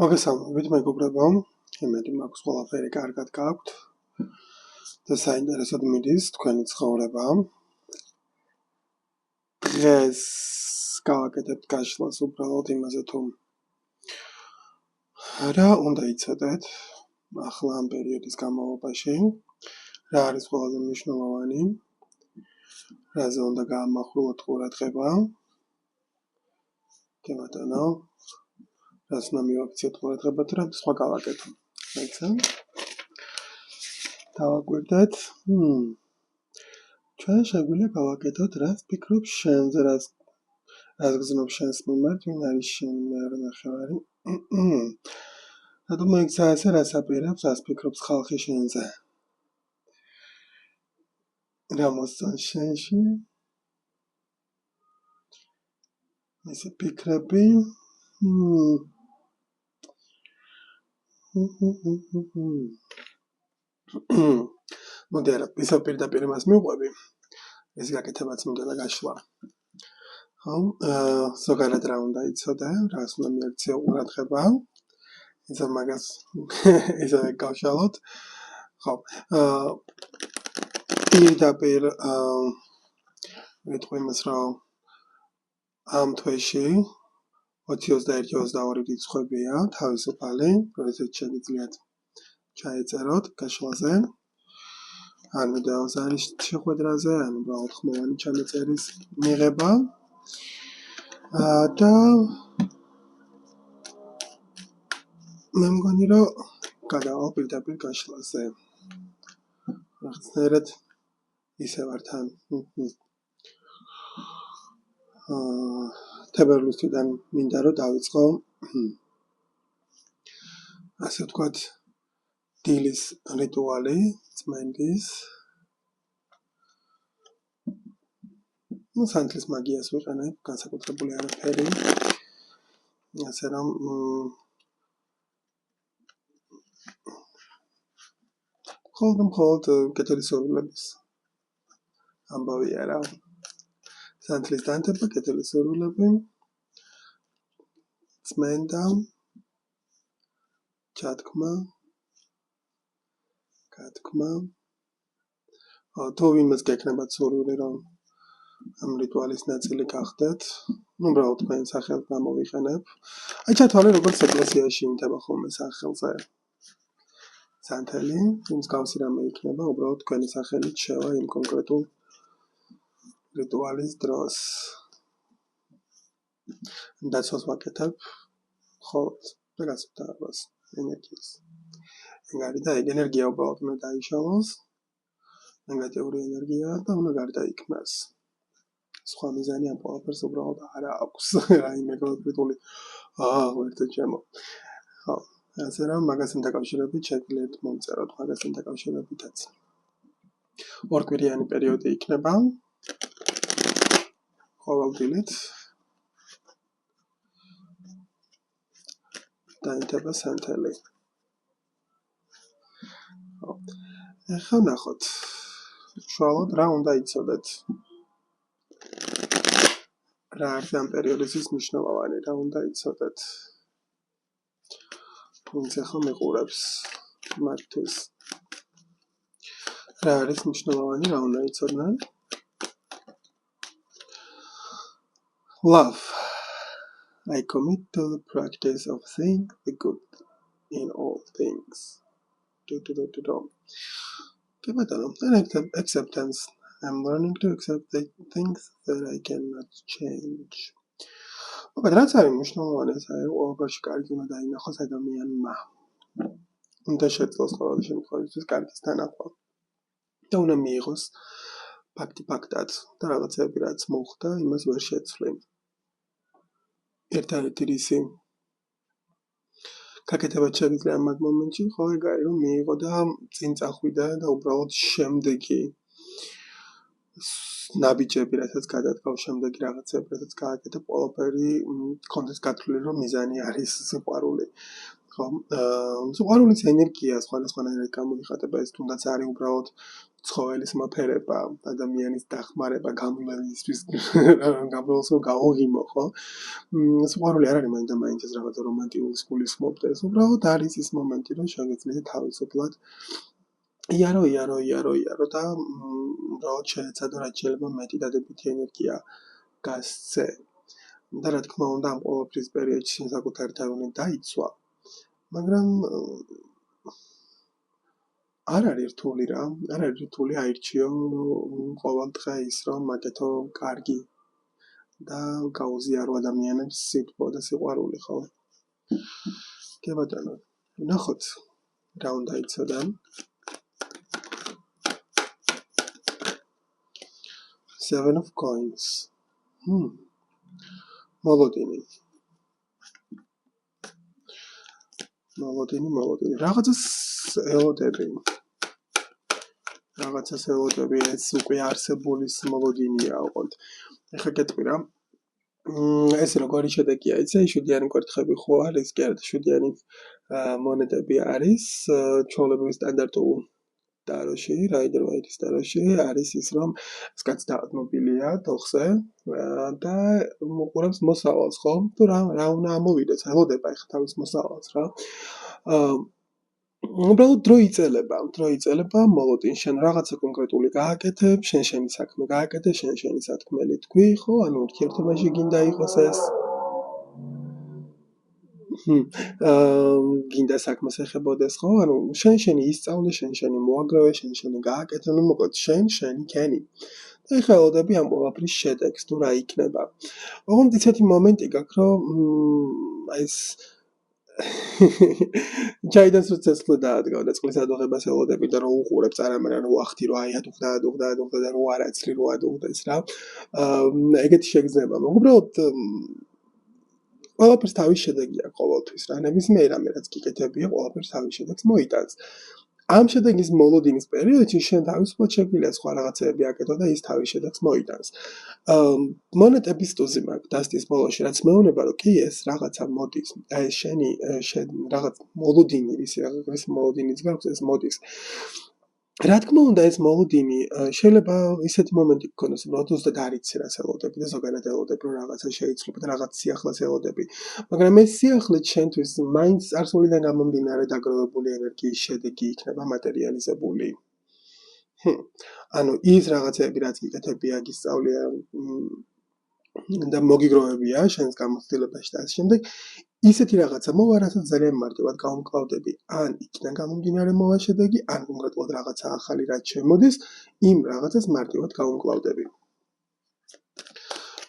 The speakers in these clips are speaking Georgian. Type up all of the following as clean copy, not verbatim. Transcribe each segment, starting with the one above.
მოგესალმებით მეგობრებო, იმედი მაქვს ყველაფერი კარგად გაქვთ და საინტერესოდ მიდის თქვენი ცხოვრება. დღეს გავაკეთებთ გაშლას უბრალოდ იმაზე თუ რა უნდა იცოდეთ ახლა ამ პერიოდის განმავლობაში, რა არის ყველაზე მნიშვნელოვანი, რაზე უნდა გაამახვილოთ ყურადღება. კი ბატონო, რას უნდა მივაქციოთ ყურადღება თუ რა სხვა გავაკეთო. მაიცა დავაკვირდეთ. ჩვენ შეგვიძლია გავაკეთოთ რაც ფიქრობ შენზე, რაც გზნობს შენს მიმართ, ვინ არის შენი მეორე ნახევარი. რატომ მოიქცა ასე, რას აპირებს, რას ფიქრობს ხალხი შენზე? რა მოსწონს შენში? ესე ფიქრები. მოდი არა, ისევ პირდაპირ იმას მივყვები. ეს გაკეთებაც მინდა და გაშლა. ხო, ზოგადად რა უნდა იცოდე, რას უნდა მიაქციო ყურადღება. ისა მაგას ისა გავშალოთ. ხო, პირდაპირ ვიტყვი იმას, რომ ამ თვეში 20-21-22 რიცხვებია თავისუფალი, როდესაც შეგიძლიათ ჩაეწეროთ გაშლაზე. ან ვიდეოს არის შეხვედრაზე, ან უბრალოდ ხმოვანი ჩანაწერის მიღება. და მე მგონი, რომ გადავალ პირდაპირ გაშლაზე. რაღაცნაირად ისე ვარ თან. თებერვლისიდან მინდა რომ დავიწყო ასე ვთქვათ დილის რიტუალი, წმენდის. სანთლის მაგიას ვიყენებ, განსაკუთრებული არაფერი. ასე რომ მხოლოდ კეთილი სურვილების ამბავია რა. სანთლის დანთება, კეთილი სურვილები, წმენდა, ჩათქმა, გათქმა. თუ ვინმეს გექნებათ სურვილი, რომ ამ რიტუალის ნაწილი გახდეთ, უბრალოდ თქვენ სახელს გამოვიყენებ. აი ჩათვალე, როგორც ეკლესიაში ინთება ხოლმე სახელზე. სანთელი, მსგავსი რამე იქნება, უბრალოდ თქვენი სახელით შევა იმ კონკრეტულ რიტუალის დროს. დაცვას ვაკეთებ მხოლოდ რაღაცას ენერგიის. ეგარი და ეგ ენერგია უბრალოდ უნდა დაიშალოს. ნეგატიური ენერგია და უნდა გარდაიქმნას. სხვა მიზანი ამ ყველაფერს უბრალოდ არ აქვს. რაიმე კონკრეტული ვერტე ჩემო. ხო, ასე რომ მაგასთან დაკავშირებით შეგიძლიათ მომწეროთ მაგასთან დაკავშირებითაც. ორკვირიანი პერიოდი იქნება. ყოველდღიურად დაინთება სანთელი. ახლა ნახოთ. უშუალოდ რა უნდა იცოდეთ. რა არის ამ პერიოდის მნიშვნელოვანი, რა უნდა იცოდეთ. ვინც ახლა მიყურებს მართვის. რა არის მნიშვნელოვანი, რა უნდა იცოდნენ. Love. I commit to the practice of seeing the good in all things. Acceptance. I'm learning to accept the things that I cannot change. რაც არის მნიშვნელოვანი, ეს არის ყოველგვარში კარგი უნდა დაინახოს ადამიანმა. უნდა შეძლოს ყოველ შემთხვევაში კარგის თანახმად. და უნდა მიიღოს ფაქტად და რაღაცები რაც მოხდა, იმას ვერ შეცვლი. ერთადერთი რისი გაკეთებაც შეიძლება ამ მომენტში, ხო ეგ არის რომ მიიღო და წინ წახვიდა და უბრალოდ შემდეგი ნაბიჯები, რასაც გადადგავ შემდეგი რაღაცები, რასაც გააკეთე, ყველაფერი კონდეს გათვლილი, რომ მიზანი არის სიყვარული. ხო, სიყვარულის ენერგია სხვადასხვანაირად გამოიხატება, ეს თუნდაც არის უბრალოდ ცხოველის მოფერება, ადამიანის დახმარება, გამლელისთვის გამლელს რომ გაუღიმო, ხო? სიყვარული არ არის მაინც და მაინც ეს რაღაც რომანტიკულს გულისხმობდეს. უბრალოდ არის ის მომენტი, რომ შეგეძლია თავისუფლად იარო და უბრალოდ შეეცადო რაც შეიძლება მეტი დადებითი ენერგია გასცე. და რა თქმა უნდა ამ ყოველფრის პერიოდში საკუთარი თავი დაიცვა. მაგრამ არ არის რთული რა, არ არის რთული აირჩიო ყოველდღე ის რომ მაგეთო კარგი და გაუზიარო ადამიანებს სიტყვა და სიყვარული, ხო? კი ბატონო, ნახოთ რა უნდა იცოდე. Seven of Coins. მოლოდინი. რაღაცას ელოდები, ეს უკვე არსებულის მოლოდინია ოღონდ. ეხლა გეტყვი რა. ეს როგორი შედეგია იცი, შვიდიანი კვერთხები ხო არის, კი არა, შვიდიანი მონეტები არის, ჩვეულებრივ სტანდარტულ ტაროში, რაიდერ ვაიტის ტაროში არის ის რომ ეს კაცი დაადმობილია თოხზე და მოყურებს მოსავალს, ხო? თუ რა უნდა ამოვიდეს, ელოდება ეხლა თავის მოსავალს რა. უბრალოდ დრო იწელება მოლოდინს, შენ რაღაცა კონკრეტული გააკეთებ, შენი საქმე გააკეთე, შენი სათქმელი თქვი, ხო? ანუ ურთიერთობაში გინდა იყოს ეს გინდა საქმეს ეხებოდეს, ხო? ანუ შენი ისწავლე, შენი მოაგროვე, შენი გააკეთე, ну მოკლედ შენი ქენი. და ეხლა ელოდები ამ ყველაფრის შედეგს, თუ რა იქნება. ოღონდ ისეთი მომენტი გაქვს, რომ აი ეს ჩაიდან სუცესლე დაადგა და წყლის ადუღებას ელოდები და რო უყურებ წარამერა რო ახთი რო აი ადუღდა და რო არაცლი რო ადუღდეს რა. ეგეთი შეგრძნება. უბრალოდ ყველაფერს თავის შედეგი აქვს ყოველთვის რა. ნებისმიერ რამე რაც გიკეთებია, ყველაფერს თავის შედეგს მოიტანს. ამ შედეგის მოლოდინის პერიოდში შენ თავისუფლად შეგვიძლია სხვა რაღაცები აკეთო და ის თავის შედეგს მოიტანს. მონეტების ტუზი მაქვს დასტის ბოლოში, რაც მეუბნება, რომ კი ეს რაღაცა მოდის. აი შენი რაღაც მოლოდინი, ის მოლოდინიც გაქვს, ეს მოდის. რა თქმა უნდა ეს მოლოდინი შეიძლება ისეთი მომენტი გქონდეს, რომ ზუსტად არ იცი რა ელოდები და ზოგადად ელოდები რომ რაღაცა შეიცვლება და რაღაც სიახლეს ელოდები. მაგრამ ეს სიახლე ჩვენთვის მაინც წარსულიდან გამომდინარე დაგროვებული ენერგიის შედეგი იქნება მატერიალიზებული. ანუ ის რაღაცები რაც გიკეთებია, გისწავლია და მოგიგროვებია შენს გამოცდილებაში და ასე შემდეგ. ისეთი რაღაცა მოვა, რასაც ძალიან მარტივად გავუმკლავდები. ან იქიდან გამომდინარე მოვა შედეგი, ან კონკრეტულად რაღაცა ახალი რაც შემოდის, იმ რაღაცას მარტივად გავუმკლავდები.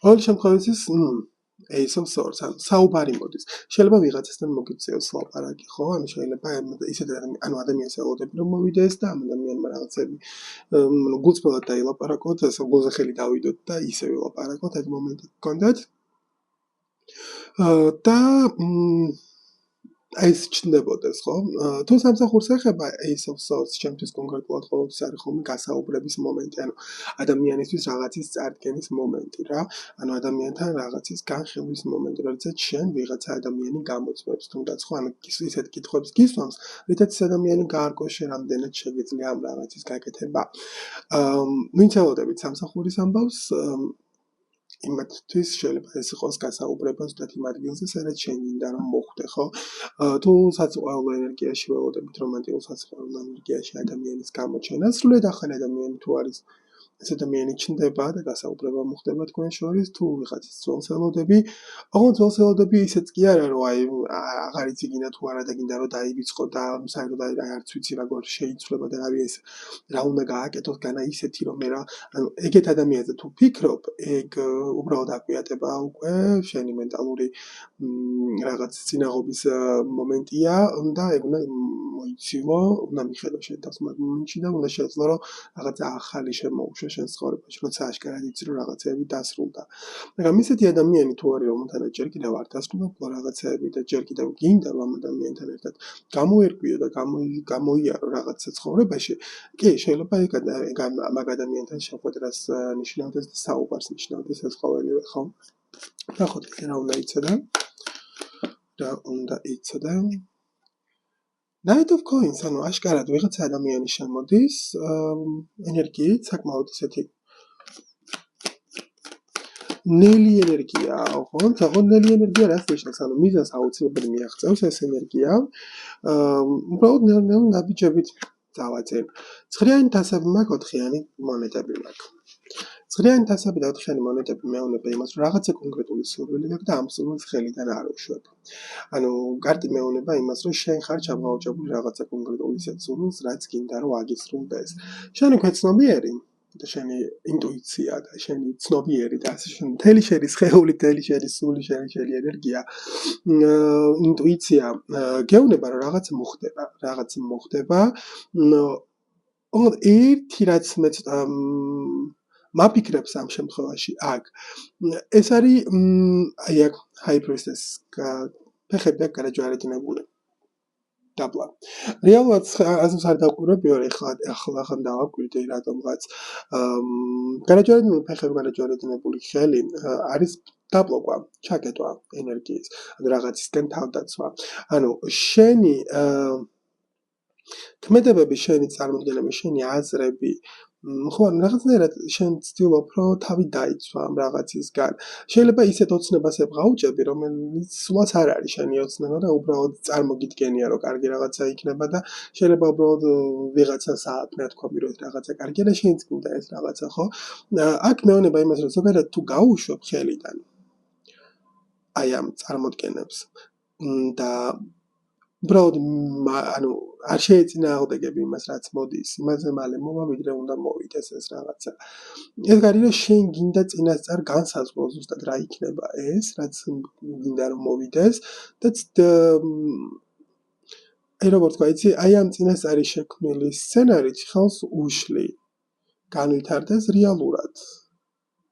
ყოველ შემთხვევაში Ace of Swords, ანუ საუბარი მოდის. შეიძლება ვიღაცასთან მოგიწევს ლაპარაკი, ხო? ანუ შეიძლება ისეთი ადამიანს ელოდები რომ მოვიდეს და ამ ადამიანმა რაღაცები გულწრფელად დაილაპარაკოთ, ასე გულზე ხელი დავიდოთ და ისე ვილაპარაკოთ, ეგ მომენტი გქონდეთ. და ეს ჩნდებოდეს, ხო? თუ სამსახურს ეხება Ace of Swords, ჩემთვის კონკრეტულად ყოველთვის არის ხოლმე გასაუბრების მომენტი, ანუ ადამიანისთვის რაღაცის წარდგენის მომენტი რა. ანუ ადამიანთან რაღაცის განხილვის მომენტი, როდესაც შენ ვიღაცა ადამიანი გამოწვევს, თუნდაც ხო, ანუ ისეთ კითხვებს გისვამს, რითაც ეს ადამიანი გაარკვევს შენ რამდენად შეგიძლია ამ რაღაცის გაკეთება. ვინც ელოდებით სამსახურის ამბავს, იმათთვის შეიძლება ეს იყოს გასაუბრება ზუსტად იმ ადგილზე, სადაც შენ გინდა რომ მოხვდე, ხო? თუ საცხოვრებელ ენერგიაში ველოდებით, რომანტიკულ საცხოვრებელ ენერგიაში ადამიანის გამოჩენა, სრულიად ახალი ადამიანი თუ არის, ეს ადამიანი ჩნდება და გასაუბრება მოხდება თქვენ შორის, თუ ვიღაცის ძველს ელოდები, ოღონდ ძველს ელოდები ისეც კი არა, რომ აი აღარ იცი გინდა თუ არა და გინდა რომ დაივიწყო და საერთოდ არც ვიცი როგორ შეიცვლება და რავი ეს რა უნდა გააკეთოს, განა ისეთი რომ მე რა, ანუ ეგეთ ადამიანზე თუ ფიქრობ, ეგ უბრალოდ აკვიატება უკვე შენი მენტალური რაღაც წინაღობის მომენტია და ეგ უნდა მოიცილო, უნდა მიხედო შენ თავს მაგ მომენტში და უნდა შეეძლო რომ რაღაცა ახალი შემოუშვა შენ ცხოვრებაში, როცა აშკარად იცი რომ რაღაცეები დასრულდა. მაგრამ ისეთი ადამიანი თუ არის რომელთანაც ჯერ კიდევ არ დასრულდა რაღაცეები და ჯერ კიდევ გინდა რომ ამ ადამიანთან ერთად გამოერკვიო და გამოიარო რაღაცა ცხოვრებაში, კი შეიძლება ეგ მაგ ადამიანთან შეხვედრას ნიშნავდეს და საუბარს ნიშნავდეს ეს ყოველივე, ხო? ნახოთ რა უნდა იცოდე. Knight of Coins, ანუ აშკარად ვიღაცა ადამიანი შემოდის ენერგიით, საკმაოდ ისეთი ნელი ენერგია, ხო? თაღონ ნელი ენერგია რას ნიშნავს? ანუ მიზანს აუცილებლად მიაღწევს ეს ენერგია. უბრალოდ ნელ-ნელა ნაბიჯებით დავაძენ. ცხრიანი თასები მაქვს, ოთხიანი მონეტები მაქვს. ცხრიანი თასები და ოთხიანი მონეტები მეუბნება იმას, რომ რაღაცა კონკრეტული სურვილი გაქვს და ამ სურვილს ხელიდან არ უშვებ. ანუ კარტი მეუბნება იმას, რომ შენ ხარ ჩამოაუჭებული რაღაცა კონკრეტული ისეთ სურვილს, რაც გინდა რომ აგისრულდეს. შენი ქვეცნობიერი და შენი ინტუიცია და შენი ცნობიერი და ასე შენ მთელი შენი სხეული, მთელი შენი სული, შენი ენერგია, ინტუიცია გეუბნება რომ რაღაც მოხდება. ერთი რაც მე ცოტა მაფიქრებს ამ შემთხვევაში აქ ეს არის აი აქ High Priestess ფეხები აქ გადაჯვარედინებული დაბლა. რეალურად ასეც არ დაკვირვები ვარ ახლა დავაკვირდი რატომღაც გადაჯვარედინებული ფეხები გადაჯვარედინებული ხელი არის დაბლოკვა, ჩაკეტვა ენერგიის, ანუ რაღაცისგან თავდაცვა. ანუ შენი ქმედებები, შენი წარმოდგენები, შენი აზრები ხო, რაღაცნაირად შენ ცდილობ, რომ თავი დაიცვა ამ რაღაცისგან. შეიძლება ისეთ ოცნებას ებღაუჭები, რომელიც სულაც არ არის შენი ოცნება და უბრალოდ წარმოგიდგენია, რომ კარგი რაღაცა იქნება და შეიძლება უბრალოდ ვიღაცა საათნად თქვა მიროს რაღაცა კარგია და შენც გინდა ეს რაღაცა, ხო? აქ მეუბნება იმას, რომ ზოგადად თუ გაუშვებ ხელიდან აი ამ წარმოდგენებს და უბრალოდ ანუ არ შეეწინააღმდეგები იმას, რაც მოდის, იმაზე მალე მოვა, ვიდრე უნდა მოვიდეს ეს რაღაცა. ეს არის, რომ შენ გინდა წინასწარ განსაზღვრო ზუსტად რა იქნება ეს, რაც გინდა რომ მოვიდეს და აი როგორ თქვა, იცი, აი ამ წინასწარი შექმნილი სცენარით ხელს უშლი განვითარდეს რეალურად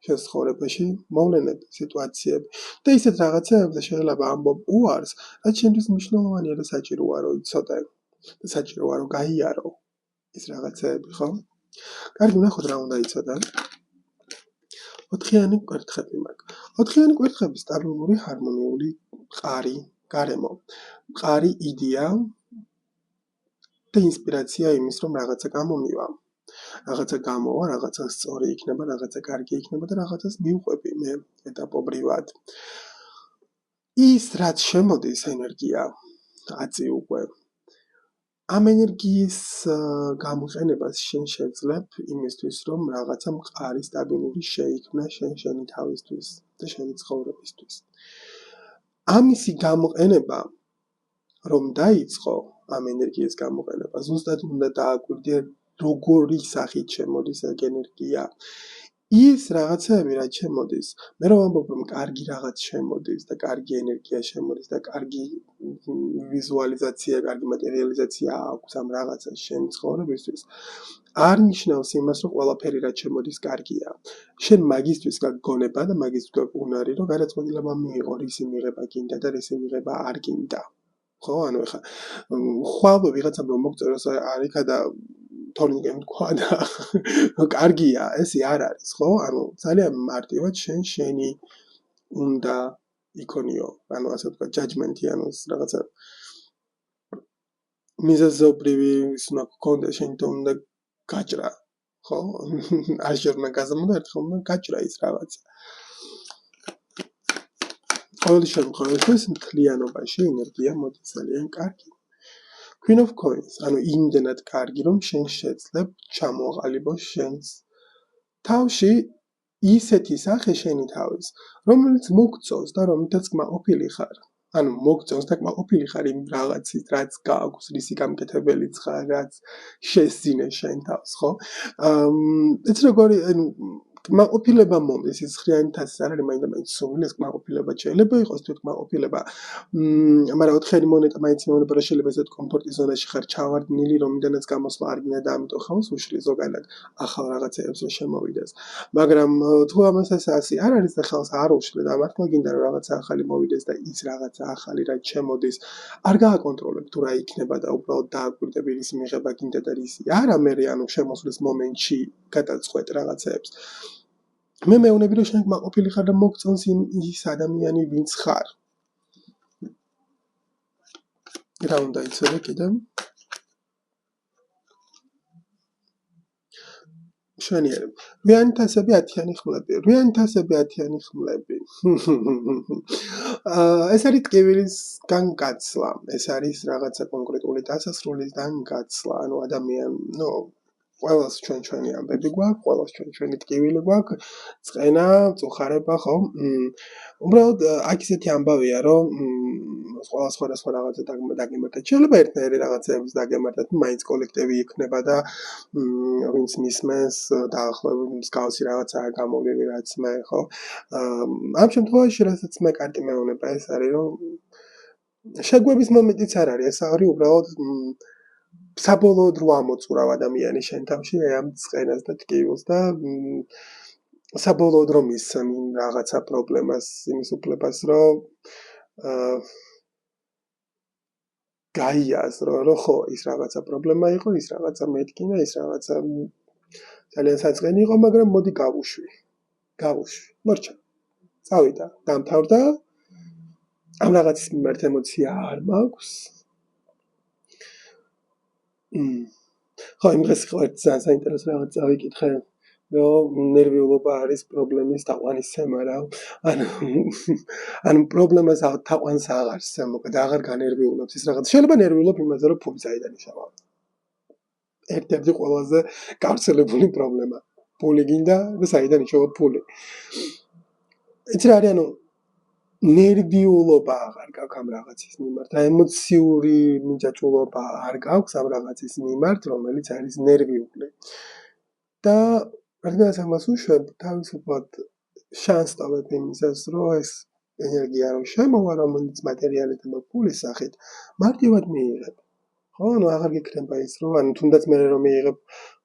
შენ ცხოვრებაში მოვლენები, სიტუაციები და ისეთ რაღაცებზე შეიძლება ამბობ უარს, რაც შენთვის მნიშვნელოვანია და საჭიროა რომ იცოდე და საჭიროა რომ გაიარო ეს რაღაცები, ხო? კარგი, ნახოთ რა უნდა იცოდე. ოთხიანი კვერთხები მაქვს. ოთხიანი კვერთხები სტაბილური, ჰარმონიული მყარი გარემო. მყარი იდეა და ინსპირაცია იმის, რომ რაღაცა გამომივა. რაღაცა გამოვა, რაღაცა სწორი იქნება, რაღაცა კარგი იქნება და რაღაცას მივყვები მე ეტაპობრივად. ის რაც შემოდის ენერგია აწი უკვე ამ ენერგიის გამოყენებას შენ შეძლებ იმისთვის, რომ რაღაცა მყარი სტაბილური შეიქმნა შენი თავისთვის და შენი ცხოვრებისთვის. ამისი გამოყენება რომ დაიწყო ამ ენერგიის გამოყენება, ზუსტად უნდა დააკვირდე როგორი სახით შემოდის ეგ ენერგია. ის რაღაცები რაც შემოდის, მე რომ ვამბობ რომ კარგი რაღაც შემოდის და კარგი ენერგია შემოდის და კარგი ვიზუალიზაცია, კარგი მატერიალიზაცია აქვს ამ რაღაცას შენ ცხოვრებისთვის, არ ნიშნავს იმას, რომ ყველაფერი რაც შემოდის კარგია. შენ მაგისთვის გაგონება და მაგისთვის გაგუნარი, რომ გადაწყვეტილება მიიღო, რისი მიღება გინდა და რისი მიღება არ გინდა. ხო, ანუ ეხა ხვალ ვიღაცამ რომ მოგწეროს არ იქა და თორნიკემ თქვა და კარგია, ესე არ არის, ხო? ანუ ძალიან მარტივად შენი უნდა იქონიო, ანუ ასე ვთქვა, judgment-ი, ანუ რაღაცა მიზეზობრივი ის უნდა გქონდეს, შენ უნდა გაჭრა, ხო? არ უნდა გაზამო და ერთხელ უნდა გაჭრა ის რაღაცა. ყოველ შემთხვევაში მთლიანობაში ენერგია მოდის ძალიან კარგი. Queen of Coins, ანუ იმდენად კარგი, რომ შენ შეძლებ ჩამოაყალიბო შენს თავში ისეთი სახე შენი თავის, რომელიც მოგწონს და რომლითაც კმაყოფილი ხარ. ანუ მოგწონს და კმაყოფილი ხარ იმ რაღაცით, რაც გააქვს, რისი გამკეთებელიც ხარ, რაც შეძინე შენ თავს, ხო? ეს როგორი, ანუ კმაყოფილება მომდის, ის ხრიანი თასის არ არის მაინდა-მაინც სურვილი, ეს კმაყოფილება შეიძლება იყოს თვით კმაყოფილება. მაგრამ ოთხიანი მონეტა მაინც მეუბნება, რომ შეიძლება ესეთ კომფორტის ზონაში ხარ ჩავარდნილი, რომიდანაც გამოსვლა არ გინდა და ამიტომ ხელს უშლი ზოგადად ახალ რაღაცებს რომ შემოვიდეს. მაგრამ თუ ამას ასე არ არის და ხელს არ უშლი და მართლა გინდა რომ რაღაცა ახალი მოვიდეს და ის რაღაცა ახალი რაც შემოდის, არ გააკონტროლებ თუ რა იქნება და უბრალოდ დააკვირდები რის მიღება გინდა და რისი. არა მე ანუ შემოსვლის მომენტში გადაწყვეტ რაღაცებს. მე მეუბნები რომ შენ კმაყოფილი ხარ და მოგწონს ის ადამიანი ვინც ხარ. რა უნდა იცოდე კიდევ? მშვენიერი. რვიანი თასები 10-იანი ხმლები. რვიანი თასები 10-იანი ხმლები. ეს არის ტკივილისგან გაცლა. ეს არის რაღაცა კონკრეტული დასასრულისგან გაცლა. ანუ ადამიანი, ყველას ჩვენი ამბები გვაქვს, ყველას ჩვენი ტკივილი გვაქვს, წყენა, წუხარება, ხო? უბრალოდ აქ ისეთი ამბავია, რომ ყველა სხვადასხვა რაღაცა დაგემართათ. შეიძლება ერთნაირი რაღაცეების დაგემართათ, მაინც კოლექტივი იქნება და ვინც მისმენს დაახლოებით მსგავსი რაღაცაა გამოვლილი, რაც მე, ხო? ამ შემთხვევაში, რასაც მე კარგი მეუბნება ეს არის, რომ შეგვების მომენტიც არ არის, ეს არის უბრალოდ საბოლოოდ რო ამოწურავ ადამიანი შენ თავში ამ წყენას და ტკივილს და საბოლოოდ რომ ისმ რაღაცა პრობლემას, იმის უფლებას, რომ გაიაზრო, რომ ხო, ის რაღაცა პრობლემა იყო, ის რაღაცა მეთქინა, ის რაღაცა ძალიან საწყენი იყო, მაგრამ მოდი გავუშვი. მორჩა. წავიდა, დამთავრდა. ამ რაღაცის მიმართ ემოცია არ მაქვს. ხო, იმ დღეს ხარ ძალიან საინტერესო რაღაც წავიკითხე, რომ ნერვიულობა არის პრობლემის თაყვანისცემა რა. ანუ პრობლემას თაყვანს აღარ სცემ, მოკლედ აღარ განერვიულობს ის რაღაც. შეიძლება ნერვიულობ იმაზე, რომ ფული საიდან იშავა. ერთ-ერთი ყველაზე გავრცელებული პრობლემა. ფული გინდა და საიდან იშავა ფული. იცი რა არის, ანუ ნერვიულობა აღარ გაქვს ამ რაღაცის მიმართ, ემოციური მიჯაჭვულობა არ გაქვს ამ რაღაცის მიმართ, რომელიც არის ნერვიული. და რადგანაც ამას უშვებ, თავისუფლად შანსტავებ იმისას, რომ ეს ენერგია რომ შემოვა, რომელიც მატერიალით და ფულის სახით, მარტივად მიიღებ. ხო, ანუ აღარ გექნება ის, რომ ანუ თუნდაც მე რომ მიიღებ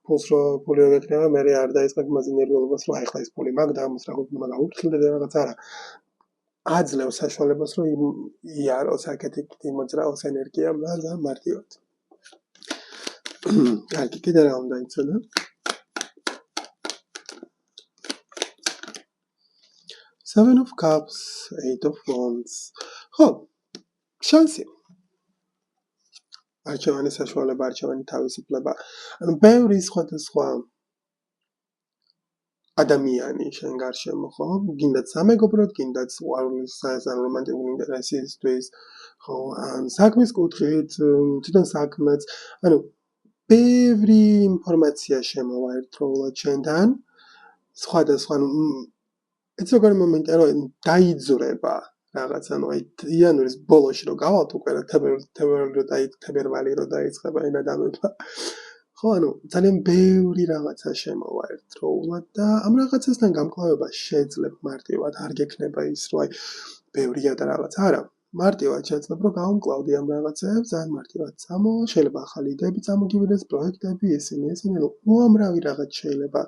ფულს რო ფული რო გექნება, მე არ დაიწყებ იმაზე ნერვიულობას, რომ ახლა ეს ფული მაგ და ამას რა გქონდა გაუფრთხილდა და რაღაც არა. აძლევს საშუალებას, რომ იაროს აქეთ-იქ იმოძრაოს ენერგია და მარტივად. კარგი, კიდე რა უნდა იცოდე? Seven of Cups, Eight of Wands. ხო, შანსი. არჩევანის საშუალება, არჩევანის თავისუფლება. ანუ ბევრი სხვადასხვა ადამიანი შენ გარშემო, ხო? გინდათ სამეგობროდ, გინდათ უარულის რომანტიკული ინტერესისთვის, ხო? ან საქმის კუთხით, თვითონ საქმეც. ანუ ბევრი ინფორმაცია შემოვა ერთდროულად შენთან. სხვადასხვა, ეს როგორი მომენტია, რომ დაიძრება რაღაც, ანუ აი იანვრის ბოლოში რომ გავალთ უკვე თებერვალი რო დაიწყება ენადამება. ხო, ანუ ძალიან ბევრი რაღაცა შემოვა ერთდროულად და ამ რაღაცასთან გამკლავება შეძლებ მარტივად, არ გექნება ის, რომ აი ბევრია და რაღაც არა. მარტივად შეძლებ, რომ გავუმკლავდი ამ რაღაცებს, ძალიან მარტივად შეიძლება ახალი იდეები წამოგივიდეს, პროექტები, ესენი, უამრავი რაღაც შეიძლება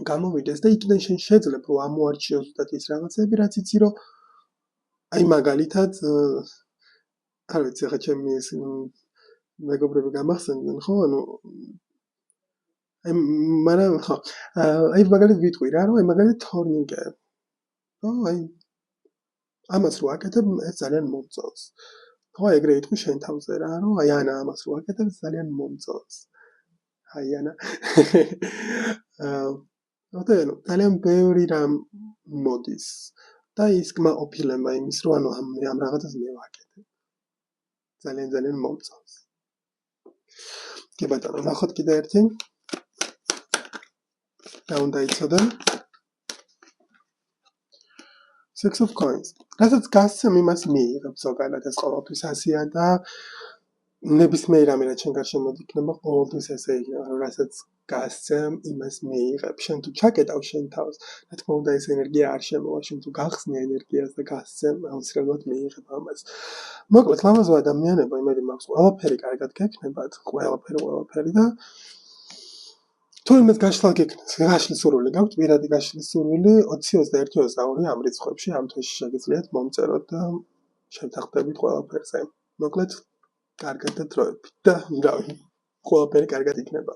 გამოვიდეს და იქიდან შენ შეძლებ, რომ ამოარჩიოს ზუსტად ის რაღაცები, რაც იცი, რომ აი მაგალითად არ ვიცი, ხა ჩემი ეს მეგობრები გამახსენდნენ, ხო, ანუ მაგრამ ხო, აი მაგალითად ვიტყვი რა, რომ აი მაგალითად თორნიკე. ხო, აი ამას რო აკეთებ, ეს ძალიან მომწონს. ხო, ეგრე იტყვი შენ თავზე რა, რომ აი ანა ამას რო აკეთებ, ძალიან მომწონს. აი ანა. ანუ ძალიან ბევრი რამ მოდის და ის კმაყოფილება იმის, რომ ანუ ამ რაღაცას მე ვაკეთებ. ძალიან მომწონს. კი ბატონო, ნახოთ კიდე ერთი. რა უნდა იცოდე? Six of Coins. რასაც გასცემ, იმას მიიღებ ზოგადად, ეს ყოველთვის ასეა და ნებისმიერ რამე რაც შენ გარშემო იქნება, ყოველთვის ესე იქნება, რომ რასაც გასცემ, იმას მიიღებ. შენ თუ ჩაკეტავ შენ თავს, რა თქმა უნდა ეს ენერგია არ შემოვა, შენ თუ გახსნი ენერგიას და გასცემ, აუცილებლად მიიღებ ამას. მოკლედ, ლამაზო ადამიანებო, იმედი მაქვს, ყველაფერი კარგად გექნებათ, ყველაფერი და თუ იმას გაშლის სურვილი გაქვთ, პირადი გაშლის სურვილი 20-21-22 ამ რიცხვებში ამ თვეში შეგიძლიათ მომწეროთ და შევთანხმდებით ყველაფერზე. მოკლედ, კარგად და დროებით და რავი, ყველაფერი კარგად იქნება.